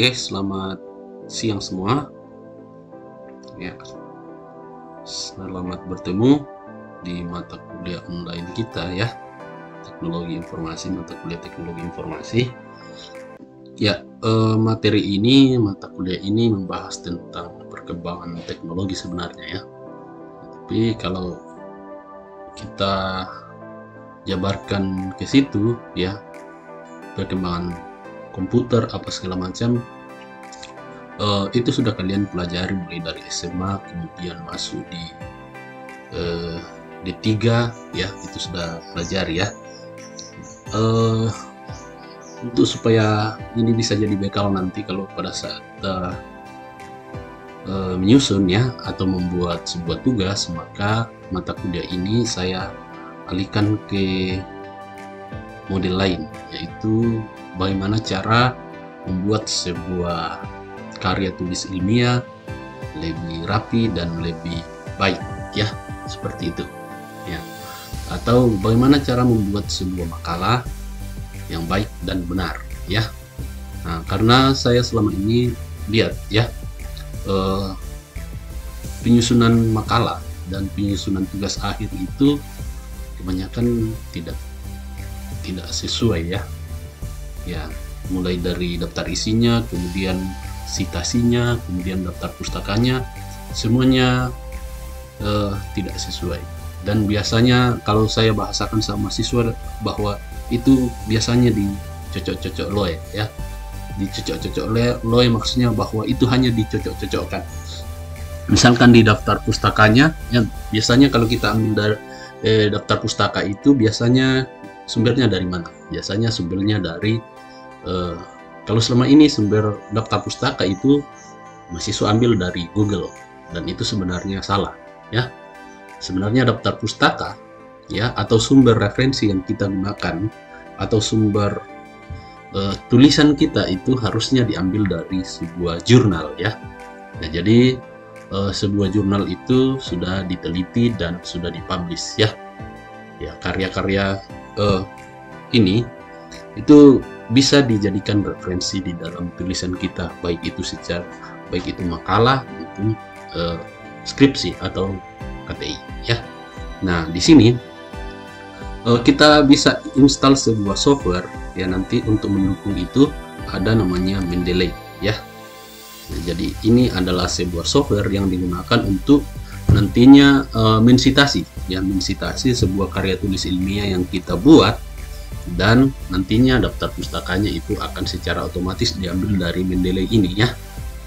Oke, selamat siang semua. Ya, selamat bertemu di mata kuliah online kita ya, teknologi informasi, mata kuliah teknologi informasi. Ya, mata kuliah ini membahas tentang perkembangan teknologi sebenarnya ya. Tapi kalau kita jabarkan ke situ ya, perkembangan komputer apa segala macam, itu sudah kalian pelajari mulai dari SMA, kemudian masuk di D3 ya, itu sudah pelajari ya. Untuk supaya ini bisa jadi bekal nanti kalau pada saat menyusun ya atau membuat sebuah tugas, maka mata kuliah ini saya alihkan ke model lain, yaitu bagaimana cara membuat sebuah karya tulis ilmiah lebih rapi dan lebih baik ya, seperti itu ya. Atau bagaimana cara membuat sebuah makalah yang baik dan benar ya. Nah, karena saya selama ini lihat ya, penyusunan makalah dan penyusunan tugas akhir itu kebanyakan tidak sesuai ya, mulai dari daftar isinya, kemudian citasinya, kemudian daftar pustakanya, semuanya tidak sesuai. Dan biasanya kalau saya bahasakan sama siswa bahwa itu biasanya dicocok-cocok loe ya, dicocok-cocok loe maksudnya bahwa itu hanya dicocok-cocokkan. Misalkan di daftar pustakanya ya, biasanya kalau kita ambil dari daftar pustaka itu biasanya sumbernya dari mana? Biasanya sumbernya dari kalau selama ini sumber daftar pustaka itu mahasiswa ambil dari Google, dan itu sebenarnya salah ya. Sebenarnya daftar pustaka ya, atau sumber referensi yang kita gunakan atau sumber tulisan kita itu harusnya diambil dari sebuah jurnal ya. Nah, jadi sebuah jurnal itu sudah diteliti dan sudah dipublish ya. Ya, karya-karya ini itu bisa dijadikan referensi di dalam tulisan kita, baik itu makalah maupun skripsi atau KTI ya. Nah, di sini kita bisa install sebuah software ya, nanti untuk mendukung itu ada namanya Mendeley ya. Nah, jadi ini adalah sebuah software yang digunakan untuk nantinya mensitasi sebuah karya tulis ilmiah yang kita buat, dan nantinya daftar pustakanya itu akan secara otomatis diambil dari Mendeley ini ya.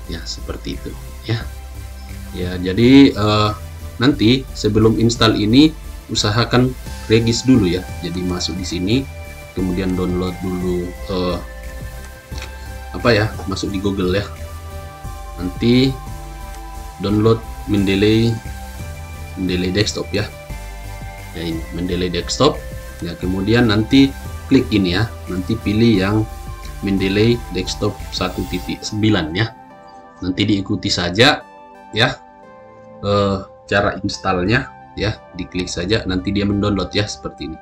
Ya, seperti itu ya. Ya, jadi nanti sebelum install ini usahakan regis dulu ya. Jadi masuk di sini, kemudian download dulu masuk di Google ya. Nanti download Mendeley desktop ya. Ya, ini Mendeley desktop. Ya, kemudian nanti klik ini ya, nanti pilih yang Mendeley desktop 1.9 ya. Nanti diikuti saja ya cara installnya ya, diklik saja, nanti dia mendownload ya, seperti ini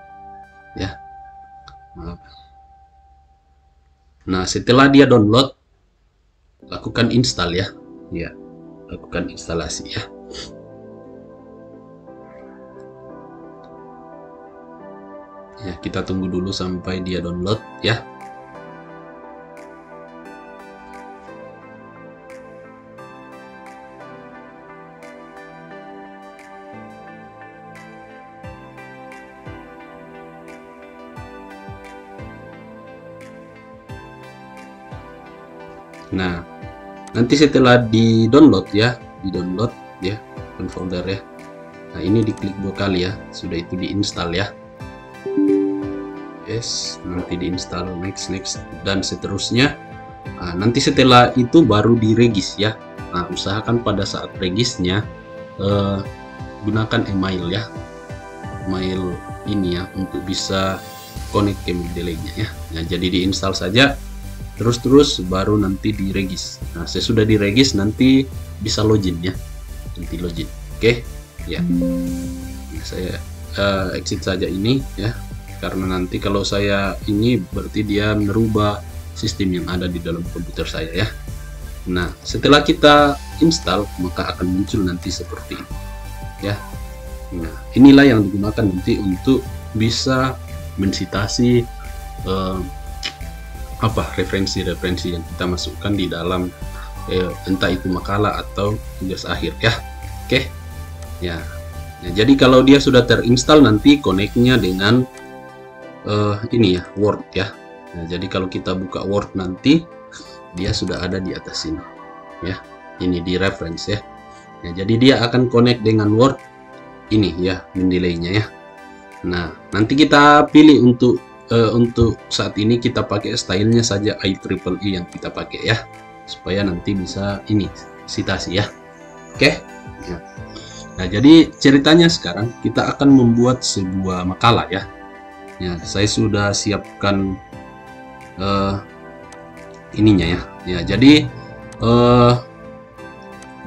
ya. Nah, setelah dia download, lakukan install ya. Ya, lakukan instalasi ya. Ya, kita tunggu dulu sampai dia download ya. Nah, nanti setelah di-download ya, open folder ya. Nah, ini diklik 2 kali ya, sudah itu diinstal ya. Yes, nanti diinstal, next dan seterusnya. Nah, nanti setelah itu baru diregis ya. Nah, usahakan pada saat regisnya gunakan email ya, email ini ya, untuk bisa connect ke Mendeley-nya ya. Nah, jadi diinstal saja terus baru nanti diregis. Nah, sesudah diregis nanti bisa login ya, nanti login. Oke ya. Nah, saya exit saja ini ya, karena nanti kalau saya ini berarti dia merubah sistem yang ada di dalam komputer saya ya. Nah, setelah kita install, maka akan muncul nanti seperti ini ya. Nah, inilah yang digunakan nanti untuk bisa mensitasi referensi-referensi yang kita masukkan di dalam entah itu makalah atau tugas akhir ya. Oke ya. Nah, jadi kalau dia sudah terinstall, nanti connect-nya dengan ini ya, Word ya. Nah, jadi kalau kita buka Word nanti dia sudah ada di atas sini ya. Ini di reference ya. Nah, jadi dia akan connect dengan Word ini ya, mendelaynya ya. Nah, nanti kita pilih untuk saat ini kita pakai stylenya saja IEEE yang kita pakai ya, supaya nanti bisa ini sitasi ya. Oke ya. Nah, jadi ceritanya sekarang kita akan membuat sebuah makalah ya. Ya, saya sudah siapkan ininya ya. Ya, jadi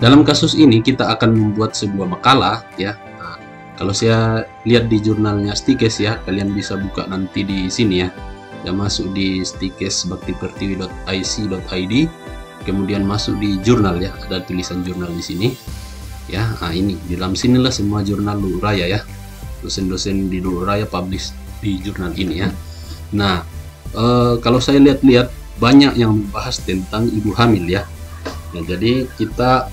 dalam kasus ini kita akan membuat sebuah makalah ya. Nah, kalau saya lihat di jurnalnya Stikes ya, kalian bisa buka nanti di sini ya. Ya, masuk di stikes.baktipertiwi.ic.id, kemudian masuk di jurnal ya, ada tulisan jurnal di sini ya. Nah, ini di dalam sinilah semua jurnal Luhur Raya ya. Dosen-dosen di Luhur Raya publish di jurnal ini ya. Nah, kalau saya lihat-lihat banyak yang membahas tentang ibu hamil ya. Nah, jadi kita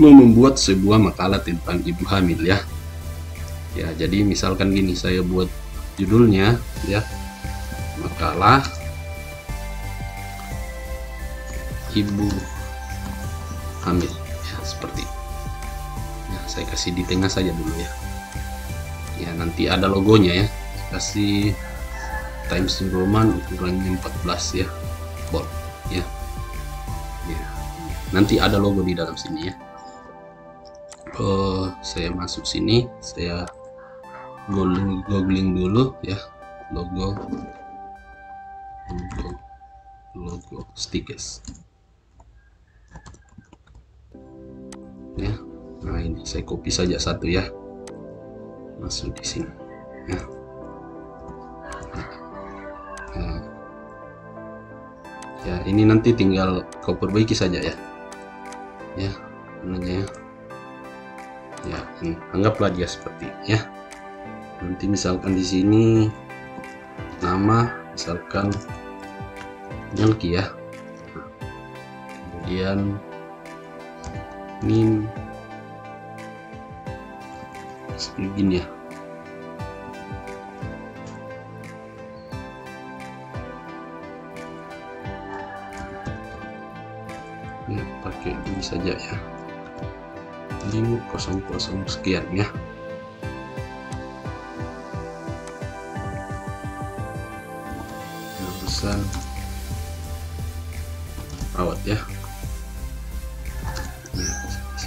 mau membuat sebuah makalah tentang ibu hamil ya. Ya, jadi misalkan gini, saya buat judulnya ya, makalah ibu hamil ya, seperti ya. Saya kasih di tengah saja dulu ya. Ya, nanti ada logonya ya. Kasih Times New Roman ukurannya 14 ya, bold ya. Ya, nanti ada logo di dalam sini ya. Saya masuk sini, saya googling dulu ya, logo Stikes ya. Nah, ini saya copy saja satu ya, masuk di sini ya. Ya, ini nanti tinggal kau perbaiki saja ya. Ya, namanya ya. Ini anggaplah dia seperti ini ya. Nanti misalkan di sini nama misalkan Nyelki ya. Nah, kemudian ini begini ya. Ya, pakai ini saja ya, 500 sekian ya. Jurusan perawat ya. Nah,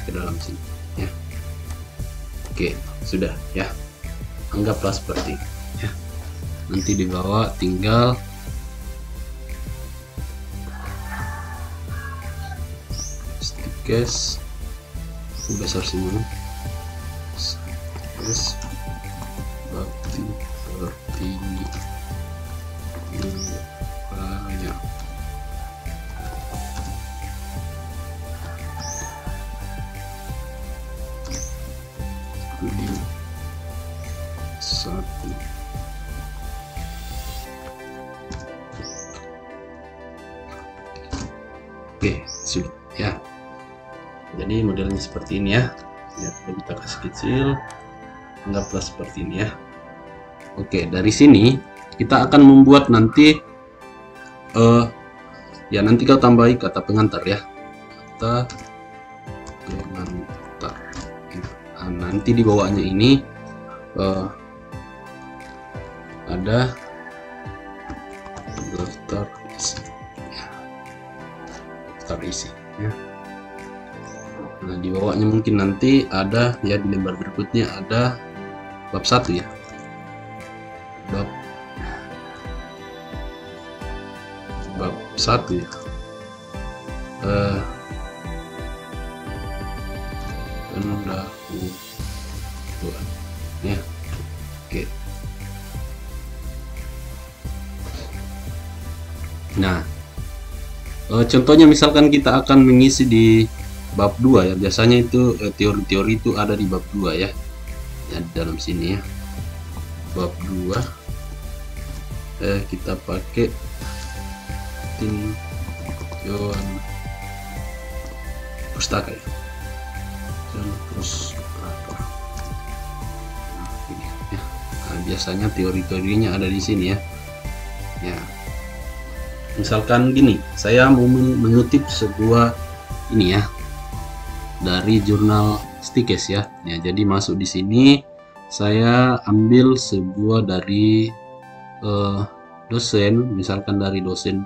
ke dalam sini ya. Oke, sudah ya, anggaplah seperti ini ya. Nanti di bawah tinggal Stikes besar semua. Stikes Baktipertiwi Raya. Satu. Oke, sudah ya. Jadi modelnya seperti ini ya. Ya, kita kasih kecil, anggaplah seperti ini ya. Oke, dari sini kita akan membuat nanti ya, nanti kau tambahi kata pengantar ya, kata pengantar. Nah, nanti di bawahnya ini ada daftar isi ya. Daftar isi ya. Nah, di bawahnya mungkin nanti ada ya, di lembar berikutnya ada bab 1 ya, bab 1 ya, pendahuluan ya. Oke, Nah, contohnya misalkan kita akan mengisi di bab 2 ya. Biasanya itu teori-teori itu ada di bab 2 ya. Ya, di dalam sini ya. Bab 2 kita pakai tinjauan pustaka ya. Terus ini ya. Nah, biasanya teori-teorinya ada di sini ya. Ya. Misalkan gini, saya mau mengutip sebuah ini ya dari jurnal Stikes ya. Ya, jadi masuk di sini saya ambil sebuah dari dosen, misalkan dari dosen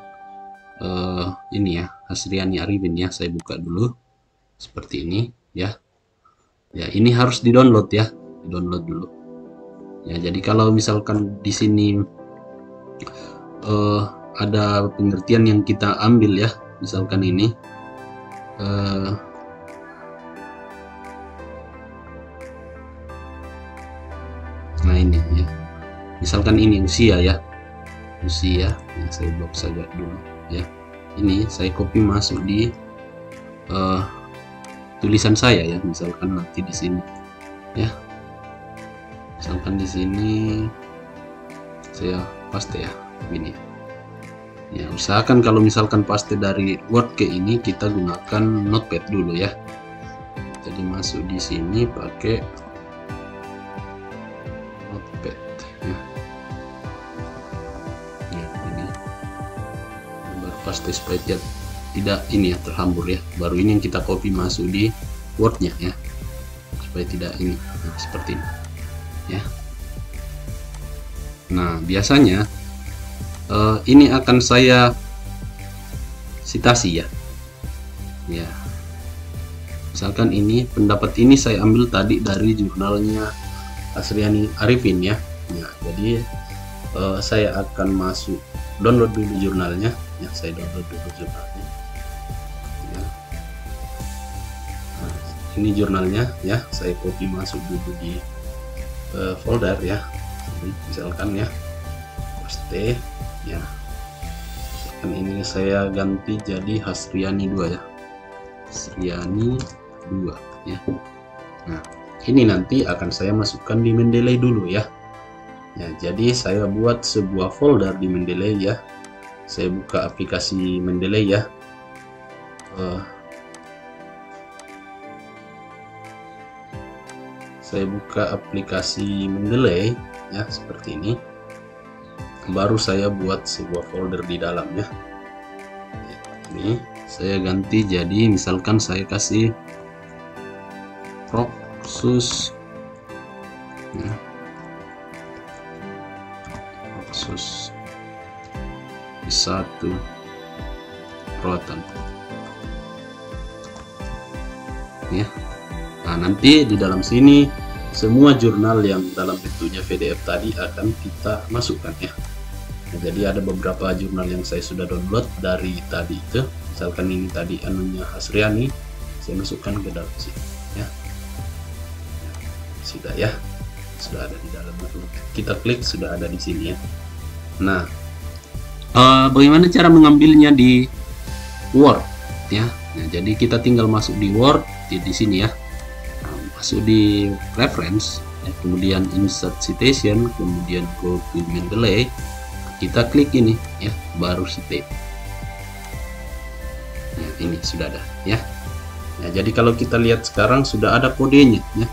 ini ya, Hasriani Arifin ya. Saya buka dulu seperti ini ya. Ya, ini harus di-download ya, di-download dulu. Ya, jadi kalau misalkan di sini ada pengertian yang kita ambil ya, misalkan ini nah ini ya, misalkan ini usia ya, usia ya, saya blok saja dulu ya. Ini saya copy masuk di tulisan saya ya, misalkan nanti di sini ya, misalkan di sini saya paste ya, ini ya. Usahakan kalau misalkan paste dari Word ke ini kita gunakan Notepad dulu ya. Jadi masuk di sini pakai Notepad ya. Ya, ini baru paste supaya tidak ini ya, terhambur ya. Baru ini yang kita copy masuk di Word-nya ya, supaya tidak ini. Nah, seperti ini ya. Nah, biasanya ini akan saya sitasi ya. Ya. Misalkan ini pendapat ini saya ambil tadi dari jurnalnya Hasriani Arifin ya. Ya, jadi saya akan masuk download dulu jurnalnya. Ya, saya download dulu jurnalnya. Ya. Nah, ini jurnalnya ya, saya copy masuk dulu di folder ya. Jadi, misalkan ya, paste ya. Misalkan ini saya ganti jadi Hasriani 2 ya. Hasriani 2 ya. Nah, ini nanti akan saya masukkan di Mendeley dulu ya. Ya, jadi saya buat sebuah folder di Mendeley ya. Saya buka aplikasi Mendeley ya. Saya buka aplikasi Mendeley ya, seperti ini. Baru saya buat sebuah folder di dalamnya. Ini saya ganti jadi, misalkan saya kasih Roxus ya. Roxus 1 Proton ya. Nah, nanti di dalam sini semua jurnal yang dalam bentuknya PDF tadi akan kita masukkan ya. Nah, jadi ada beberapa jurnal yang saya sudah download dari tadi itu. Misalkan ini tadi anunya Hasriani, saya masukkan ke dalam sini ya. Sudah ya, sudah ada di dalam. Kita klik, sudah ada di sini ya. Nah, bagaimana cara mengambilnya di Word ya? Nah, jadi kita tinggal masuk di Word di sini ya. Nah, masuk di reference ya, kemudian insert citation, kemudian go to Mendeley. Kita klik ini ya, baru state. Nah, ini sudah ada ya. Nah, jadi kalau kita lihat sekarang sudah ada kodenya ya.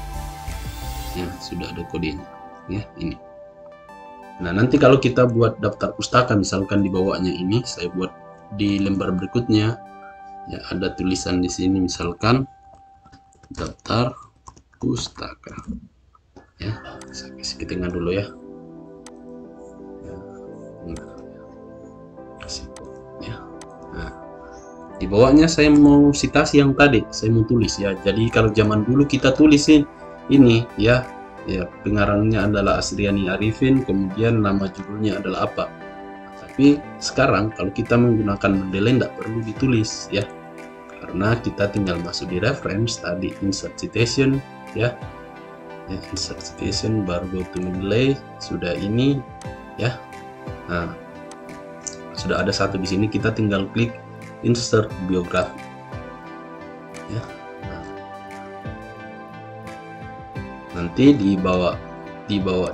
Ya, sudah ada kodenya ya, ini. Nah, nanti kalau kita buat daftar pustaka, misalkan di bawahnya ini saya buat di lembar berikutnya ya, ada tulisan di sini misalkan daftar pustaka ya. Saya kasih ke tengah dulu ya. Ya. Nah, di bawahnya saya mau citasi yang tadi saya mau tulis ya. Jadi kalau zaman dulu kita tulisin ini ya, ya pengarangnya adalah Hasriani Arifin, kemudian nama judulnya adalah apa. Tapi sekarang kalau kita menggunakan Mendeley tidak perlu ditulis ya, karena kita tinggal masuk di reference tadi, insert citation ya, insert citation, baru go to Mendeley, sudah ini ya. Nah, sudah ada satu di sini, kita tinggal klik insert biografi ya. Nanti di bawah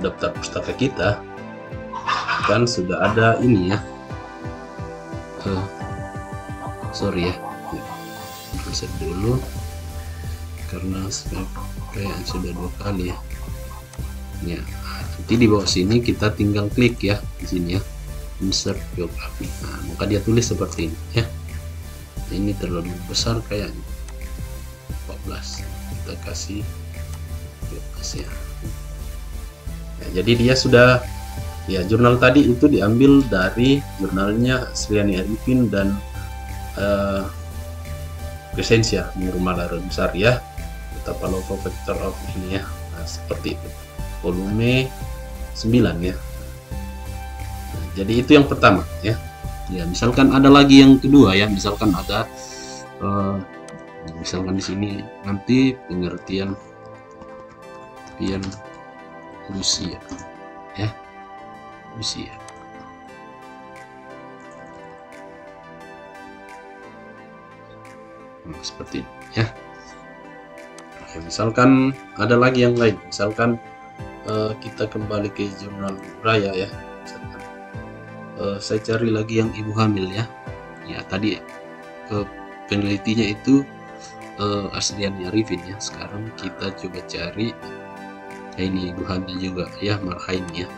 daftar pustaka kita kan sudah ada ini ya, sorry ya, reset dulu karena kayak sudah 2 kali ya. Nanti di bawah sini kita tinggal klik ya, di sini ya, insert biografi. Nah, maka dia tulis seperti ini ya. Ini terlalu besar kayaknya, 14, kita kasih 12 ya. Nah, jadi dia sudah ya, jurnal tadi itu diambil dari jurnalnya Asriani Arifin dan Crescentia Nurmalara besar ya, Tapaloco Vector of ini ya. Nah, seperti itu, volume 9 ya. Nah, jadi itu yang pertama ya. Ya, misalkan ada lagi yang kedua ya, misalkan ada misalkan di sini nanti pengertian Rusia ya, Rusia. Nah, seperti ini ya. Ya, misalkan ada lagi yang lain, misalkan kita kembali ke jurnal raya ya, misalkan saya cari lagi yang ibu hamil ya. Ya, tadi penelitinya itu Asriani Arifin ya. Sekarang kita coba cari ini ibu hamil juga ya, Marhaini ya.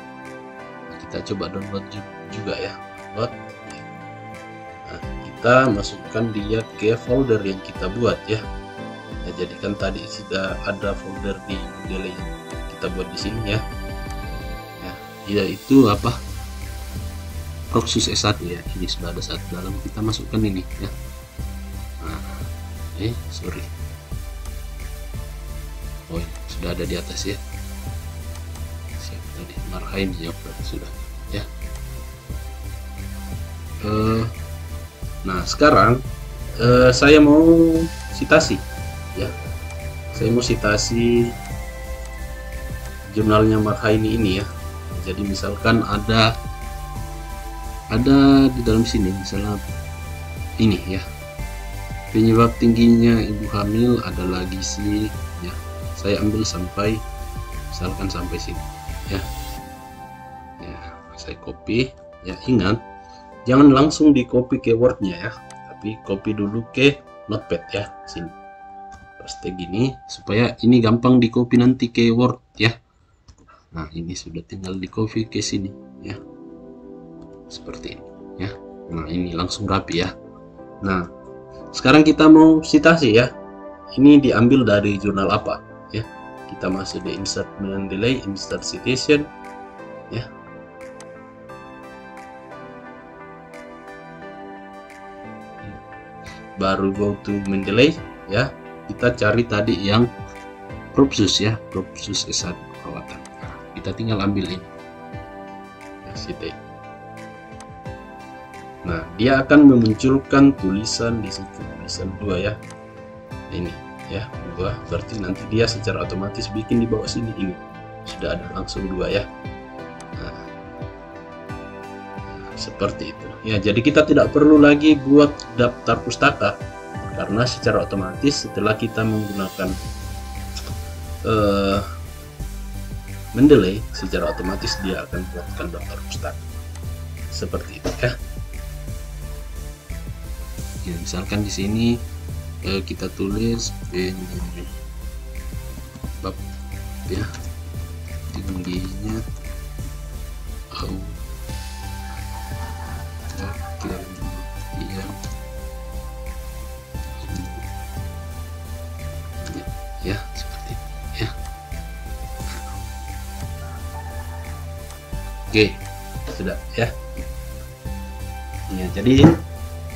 Nah, kita coba download juga ya, download. Nah, kita masukkan dia ke folder yang kita buat ya. Nah, jadi kan tadi sudah ada folder di Mendeley yang kita buat di sini ya. Ya, itu apa? Proxus S1 ya. Ini sudah ada satu dalam, kita masukkan ini ya. Nah, sorry. Oh, sudah ada di atas ya. Siapa tadi? Marhain ya, sudah ya. Nah, sekarang saya mau citasi ya. Saya mau citasi jurnalnya Marhaini ini ya. Jadi misalkan ada di dalam sini, misalnya ini ya, penyebab tingginya ibu hamil adalah gizi ya. Saya ambil sampai misalkan sampai sini ya. Ya, saya copy ya. Ingat, jangan langsung di copy ke Word-nya ya, tapi copy dulu ke Notepad ya, sini. Paste gini supaya ini gampang di copy nanti ke Word ya. Nah, ini sudah tinggal di copy ke sini ya, seperti ini ya. Nah, ini langsung rapi ya. Nah, sekarang kita mau citasi ya. Ini diambil dari jurnal apa ya. Kita masuk di insert Mendeley, insert citation ya. Baru go to Mendeley ya. Kita cari tadi yang Propsus ya, Propsus S1 perawatan. Nah, kita tinggal ambil ini ya, cite. Nah, dia akan memunculkan tulisan di situ, tulisan 2 ya. Ini ya, 2. Berarti nanti dia secara otomatis bikin di bawah sini ini. Sudah ada langsung 2 ya. Nah, seperti itu. Ya, jadi kita tidak perlu lagi buat daftar pustaka karena secara otomatis setelah kita menggunakan Mendeley, secara otomatis dia akan buatkan daftar pustaka. Seperti itu ya. Ya, misalkan di sini kita tulis bab ya, tingginya ya, seperti itu ya. Oke, sudah ya. Ya, jadi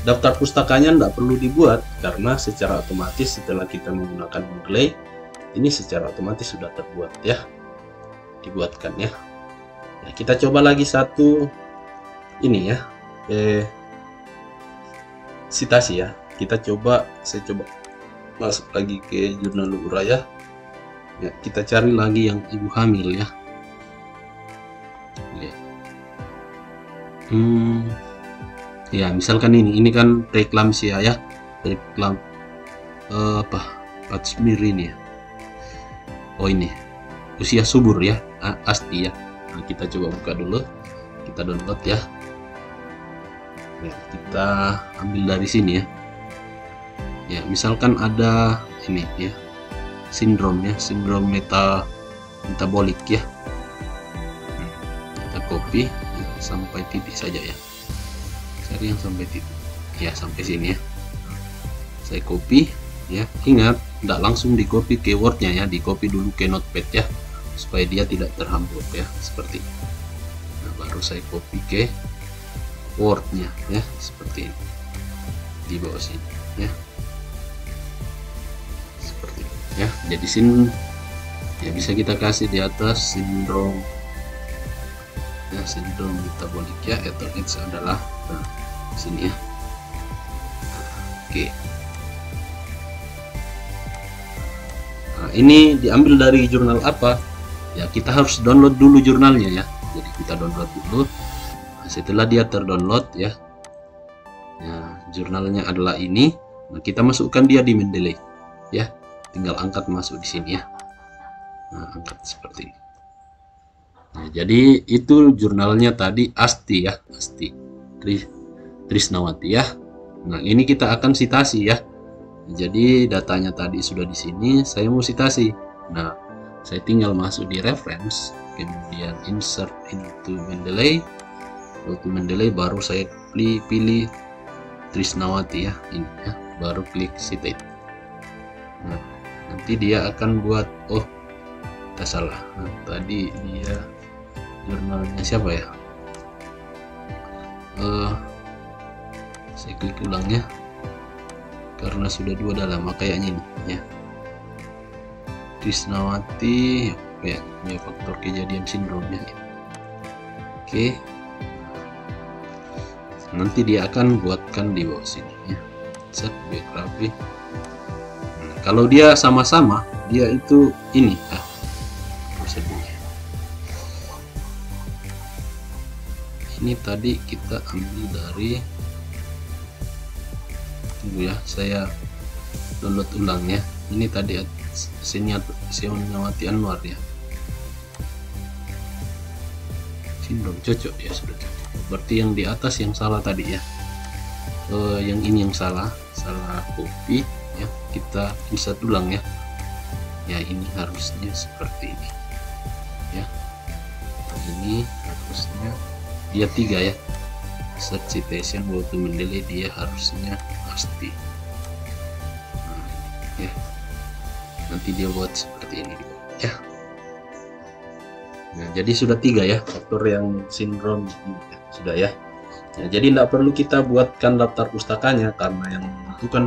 daftar pustakanya tidak perlu dibuat karena secara otomatis setelah kita menggunakan Mendeley ini secara otomatis sudah terbuat ya, dibuatkan ya. Nah, kita coba lagi satu ini ya, citasi ya. Saya coba masuk lagi ke jurnal Uraya ya. Kita cari lagi yang ibu hamil ya. Ya, misalkan ini kan preeklamsia ya, preeklam apa Pap-smear ini ya. Oh, ini usia subur ya, ASTI ya. Nah, kita coba buka dulu, kita download ya. Ya, kita ambil dari sini ya. Ya, misalkan ada ini ya, sindrom metabolik ya. Kita copy ya, sampai titik saja ya. Cari yang sampai titik. Ya, sampai sini ya. Saya copy ya. Ingat, tidak langsung di copy keywordnya ya, di copy dulu ke notepad ya, supaya dia tidak terhambur ya, seperti ini. Nah, baru saya copy ke wordnya ya, seperti ini di bawah sini ya, seperti ini ya. Jadi sini ya bisa kita kasih di atas sindrom ya, sindrom metabolik ya, atau H adalah sini ya. Oke. Nah, ini diambil dari jurnal apa ya, kita harus download dulu jurnalnya ya. Jadi kita download dulu. Nah, setelah dia terdownload ya, jurnalnya adalah ini. Nah, kita masukkan dia di Mendeley ya, tinggal angkat masuk di sini ya. Nah, angkat seperti ini. Nah, jadi itu jurnalnya tadi ASTI ya, ASTI Trisnawati ya. Nah, ini kita akan citasi ya. Jadi datanya tadi sudah di sini, saya mau citasi. Nah, saya tinggal masuk di reference, kemudian insert into Mendeley, go to Mendeley, baru saya pilih Trisnawati ya, ini ya, baru klik citate. Nah, nanti dia akan buat, oh, kita salah. Nah, tadi dia jurnalnya siapa ya? Saya klik ulang ya, karena sudah dua dalam, kayaknya ini ya, Trisnawati ya, faktor kejadian sindromnya. Oke, nanti dia akan buatkan di bawah sini ya, set biografi. Nah, kalau dia sama-sama, dia itu ini prosedurnya. Ini tadi kita ambil dari, tunggu ya, saya download ulang ya. Ini tadi Trisnawati Anwar ya, sindrom cocok ya, sudah cocok. Berarti yang di atas yang salah tadi ya, yang ini yang salah copy ya, kita insert ulang ya. Ya, ini harusnya seperti ini ya, ini harusnya dia 3 ya, search citation go to Mendeley, dia harusnya pasti. Nah, ya, nanti dia buat seperti ini ya. Nah, jadi sudah 3 ya faktor yang sindrom ini ya, sudah ya. Nah, jadi tidak perlu kita buatkan daftar pustakanya, karena yang menentukan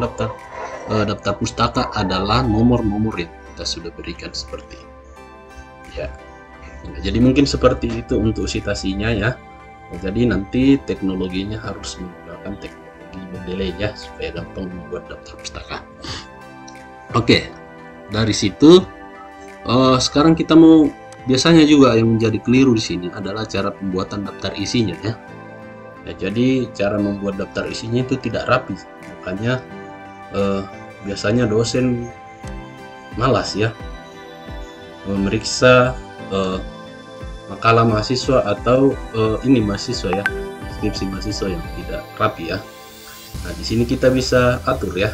daftar pustaka adalah nomor-nomor yang kita sudah berikan seperti ini ya. Nah, jadi mungkin seperti itu untuk citasinya ya. Nah, jadi nanti teknologinya harus menggunakan teknologi Mendeley ya, supaya gampang membuat daftar pustaka. Oke, dari situ sekarang kita mau, biasanya juga yang menjadi keliru di sini adalah cara pembuatan daftar isinya ya. Ya, jadi cara membuat daftar isinya itu tidak rapi, makanya biasanya dosen malas ya memeriksa makalah mahasiswa atau ini mahasiswa ya, skripsi mahasiswa yang tidak rapi ya. Nah, di sini kita bisa atur ya.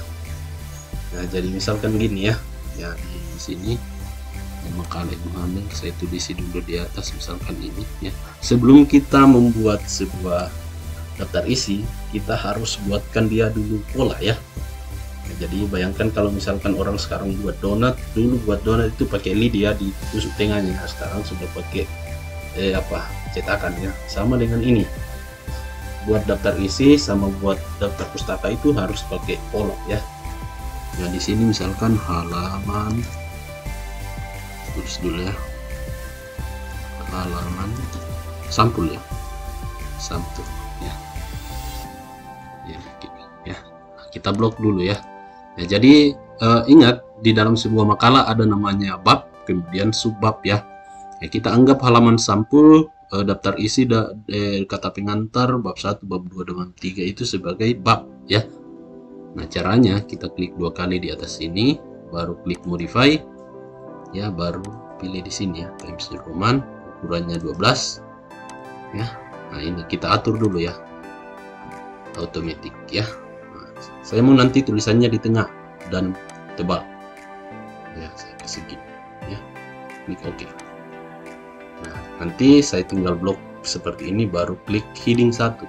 Nah, jadi misalkan gini ya, di sini makalah Ibu Hamil saya tulis dulu di atas, misalkan ini ya. Sebelum kita membuat sebuah daftar isi, kita harus buatkan dia dulu pola ya. Nah, jadi bayangkan kalau misalkan orang sekarang buat donat, dulu buat donat itu pakai lid ya, ditusuk tengahnya. Nah, sekarang sudah pakai cetakan ya. Sama dengan ini, buat daftar isi sama buat daftar pustaka itu harus pakai pola ya. Nah, di sini misalkan halaman, tulis dulu ya, halaman sampul ya, sampul ya. Ya, kita blok dulu ya. Nah, jadi ingat, di dalam sebuah makalah ada namanya bab, kemudian subbab ya. Ya, kita anggap halaman sampul daftar isi kata pengantar bab 1, bab 2, dan bab 3 itu sebagai bab ya. Nah, caranya kita klik 2 kali di atas sini, baru klik modify ya, baru pilih di sini ya Times New Roman, ukurannya 12 ya. Nah, ini kita atur dulu ya, automatic ya. Nah, saya mau nanti tulisannya di tengah dan tebal ya, saya kasih gini ya, klik OK. Nah, nanti saya tinggal blok seperti ini, baru klik heading 1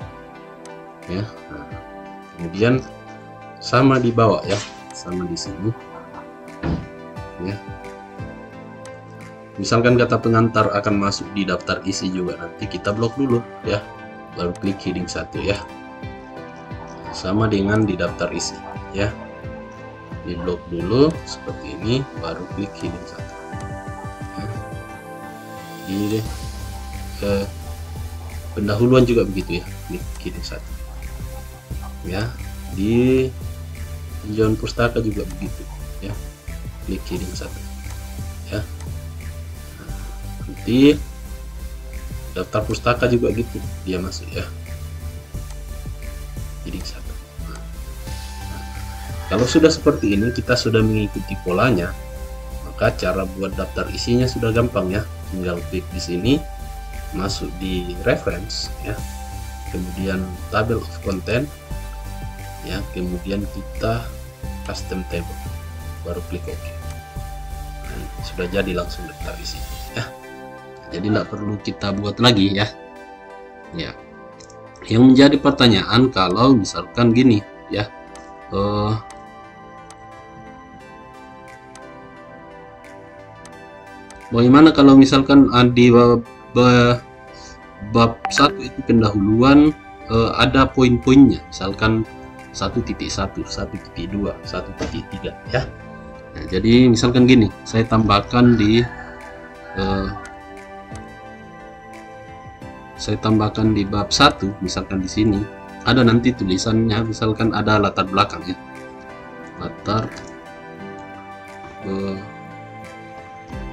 ya. Nah, kemudian sama di bawah ya, sama di sini ya. Misalkan kata pengantar akan masuk di daftar isi juga, nanti kita blok dulu ya, baru klik heading 1 ya. Sama dengan di daftar isi ya, di blok dulu seperti ini, baru klik heading 1 ya. Di pendahuluan juga begitu ya, klik heading 1 ya. Di tinjauan pustaka juga begitu ya, klik heading 1 ya. Nanti daftar pustaka juga gitu, dia masuk ya, heading 1. Nah, kalau sudah seperti ini, kita sudah mengikuti polanya, maka cara buat daftar isinya sudah gampang ya. Tinggal klik di sini, masuk di reference ya, kemudian table of content ya, kemudian kita custom table, baru klik OK. Nah, sudah jadi langsung daftar isi ya. Jadi tidak perlu kita buat lagi ya. Ya. Yang menjadi pertanyaan kalau misalkan gini ya, bagaimana kalau misalkan di bab 1 itu pendahuluan ada poin-poinnya, misalkan 1.1, 1.2, 1.3 ya. Nah, jadi misalkan gini, saya tambahkan di bab 1, misalkan di sini ada nanti tulisannya, misalkan ada latar belakang ya, latar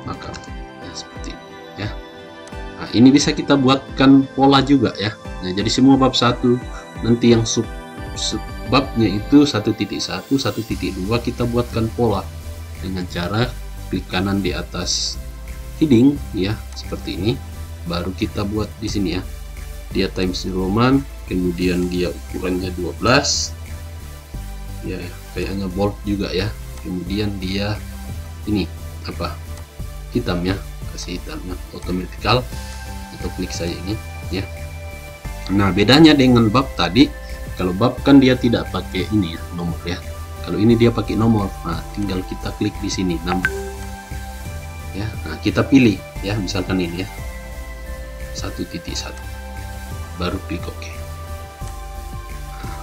belakang ya, seperti ini ya. Nah, ini bisa kita buatkan pola juga ya. Nah, jadi semua bab 1 nanti yang babnya itu 1.1, 1.2 kita buatkan pola dengan cara klik kanan di atas heading ya, seperti ini. Baru kita buat di sini ya, dia Times New Roman, kemudian dia ukurannya 12 ya, kayaknya bold juga ya, kemudian dia ini apa, hitam ya, kasih hitamnya automatical, atau klik saja ini ya. Nah, bedanya dengan bab tadi, kalau bab kan dia tidak pakai ini ya, nomor ya, kalau ini dia pakai nomor. Nah, tinggal kita klik di sini 6 ya. Nah, kita pilih ya, misalkan ini ya 1.1, baru klik OK. Nah,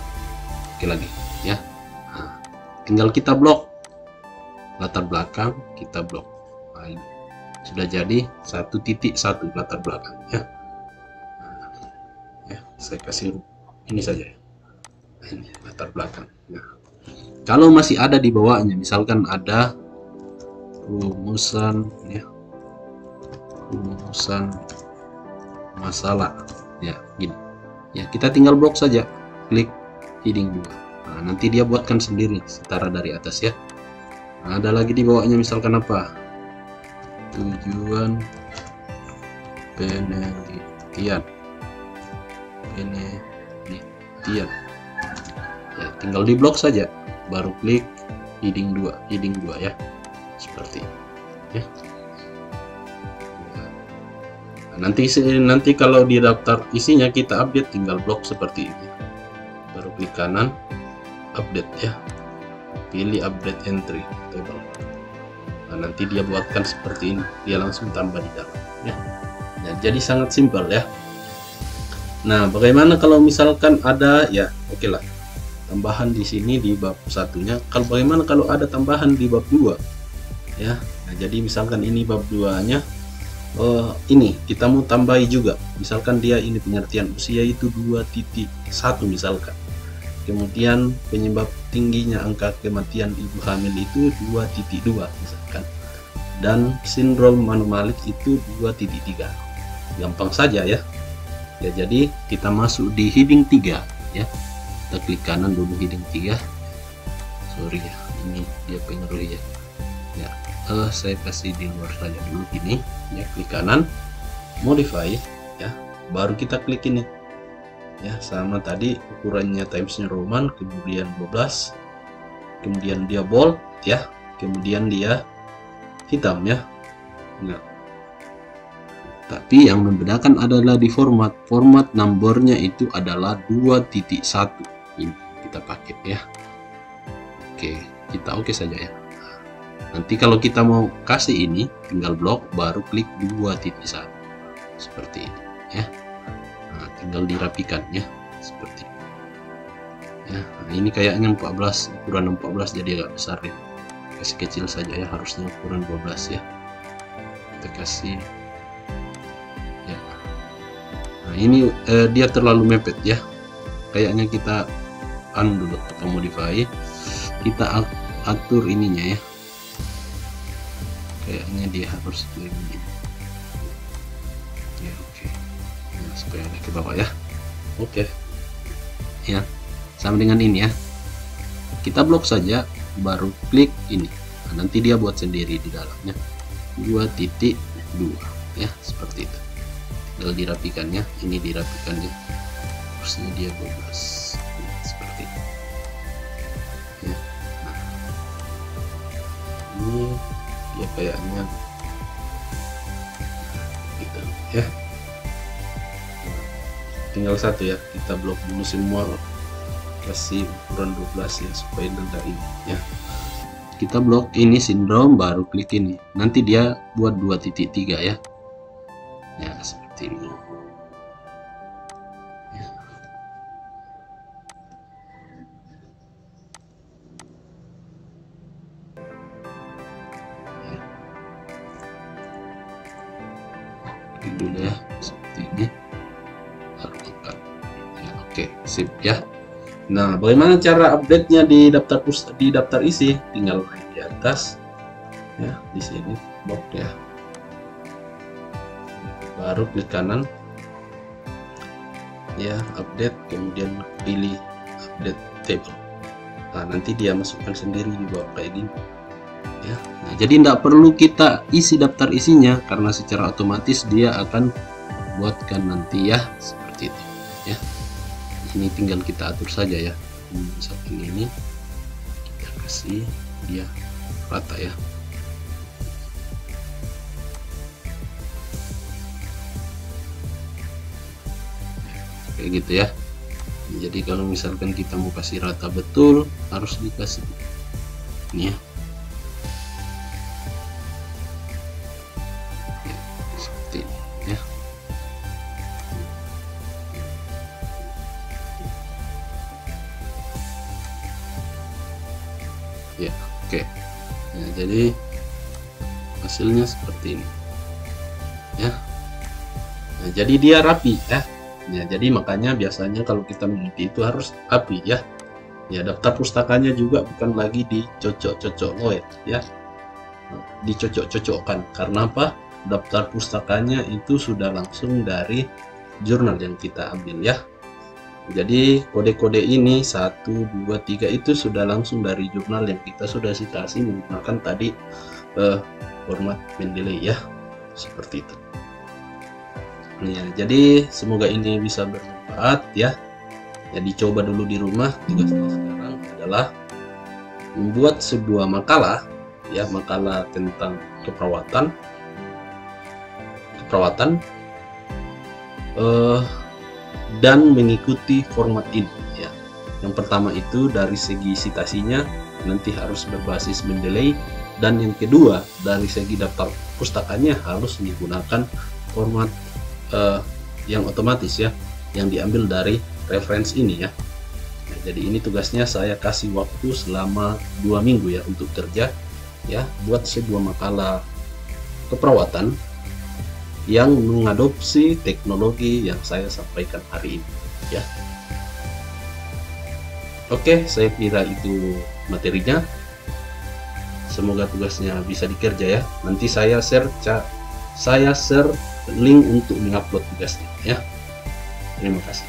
oke lagi ya. Nah, tinggal kita blok latar belakang, kita blok. Nah, ini sudah jadi 1.1 latar belakang ya. Nah, ya, saya kasih ini saja ya. Nah, ini latar belakang. Nah, kalau masih ada di bawahnya, misalkan ada rumusan ya, rumusan masalah ya, gini ya, kita tinggal blok saja, klik heading 2. Nah, nanti dia buatkan sendiri setara dari atas ya. Nah, ada lagi di bawahnya, misalkan apa, tujuan penelitian ya, tinggal di blok saja, baru klik heading 2 ya, seperti ini ya. Nanti kalau di daftar isinya kita update, tinggal blok seperti ini, baru klik kanan update ya, pilih update entry table. Nah, nanti dia buatkan seperti ini, dia langsung tambah di dalam ya. Nah, jadi sangat simpel ya. Nah, bagaimana kalau misalkan ada ya, oke lah, tambahan di sini di bab satunya. Kalau bagaimana kalau ada tambahan di bab 2 ya. Nah, jadi misalkan ini bab 2-nya, ini kita mau tambahi juga, misalkan dia ini pengertian usia itu 2.1 misalkan, kemudian penyebab tingginya angka kematian ibu hamil itu 2.2 misalkan, dan sindrom anomalik itu 2.3. gampang saja ya. Ya, jadi kita masuk di heading 3 ya. Kita klik kanan dulu heading 3. Sorry ya, ini dia pengaruh ya. Ya, saya kasih di luar saja dulu gini. Ya, klik kanan, modify ya. Baru kita klik ini. Ya, sama tadi ukurannya Times New Roman, kemudian 12. Kemudian dia bold ya. Kemudian dia hitam ya. Nah, tapi yang membedakan adalah di format numbernya itu adalah 2.1 ini kita pakai ya. Oke, kita oke saja ya. Nanti kalau kita mau kasih ini tinggal blok baru klik 2.1 seperti ini ya. Nah, tinggal dirapikan ya seperti ini ya. Nah, ini kayaknya 14, ukuran 14 jadi agak besar ya. Kasih kecil saja ya, harusnya ukuran 12 ya. Kita kasih ya. Nah, ini dia terlalu mepet ya, kayaknya kita dulu atau modify, kita atur ininya ya, kayaknya dia harus begini ya. Oke, nah, supaya ke bawah ya. Oke ya, sama dengan ini ya, kita blok saja baru klik ini. Nah, nanti dia buat sendiri di dalamnya 2.2 ya, seperti itu. Tinggal dirapikannya, ini dirapikannya, harusnya dia 12 ya, seperti itu ya. Nah, ini dia kayaknya gitu ya. Tinggal satu ya, kita blok dulu semua, kasih ukuran 12 ya supaya tidak ini ya. Kita blok ini sindrom baru klik ini, nanti dia buat 2.3 ya. Ya, seperti ini ya. Ya. Klik dulu ya, seperti ini baru angkat ya. Oke, sip ya. Nah, bagaimana cara update-nya di daftar isi? Tinggal naik di atas ya, di sini box ya. Baru klik kanan ya, update, kemudian pilih update table. Nah, nanti dia masukkan sendiri juga kayak gini ya. Nah, jadi tidak perlu kita isi daftar isinya karena secara otomatis dia akan buatkan nanti ya, seperti itu ya. Ini tinggal kita atur saja ya. Misalkan ini kita kasih dia rata ya. Kayak gitu ya. Jadi kalau misalkan kita mau kasih rata betul harus dikasih ini ya. Ya, seperti ini ya. Ya, oke. Nah, jadi hasilnya seperti ini ya. Nah, jadi dia rapi ya. Ya, jadi makanya biasanya kalau kita meneliti itu harus rapi ya. Ya, daftar pustakanya juga bukan lagi dicocok-cocok ya. Nah, dicocok-cocokkan. Karena apa? Daftar pustakanya itu sudah langsung dari jurnal yang kita ambil ya. Jadi kode-kode ini 1, 2, 3 itu sudah langsung dari jurnal yang kita sudah citasi menggunakan tadi format Mendeley ya, seperti itu. Ya, jadi semoga ini bisa bermanfaat ya. Jadi coba dulu di rumah. Tugasnya sekarang adalah membuat sebuah makalah ya, makalah tentang keperawatan dan mengikuti format ini ya. Yang pertama itu dari segi citasinya nanti harus berbasis Mendeley, dan yang kedua dari segi daftar pustakanya harus digunakan format yang otomatis ya, yang diambil dari reference ini ya. Nah, jadi ini tugasnya saya kasih waktu selama 2 minggu ya untuk kerja ya, buat sebuah makalah keperawatan yang mengadopsi teknologi yang saya sampaikan hari ini ya. Oke, saya kira itu materinya. Semoga tugasnya bisa dikerja ya. Nanti saya share link untuk mengupload tugasnya ya. Terima kasih.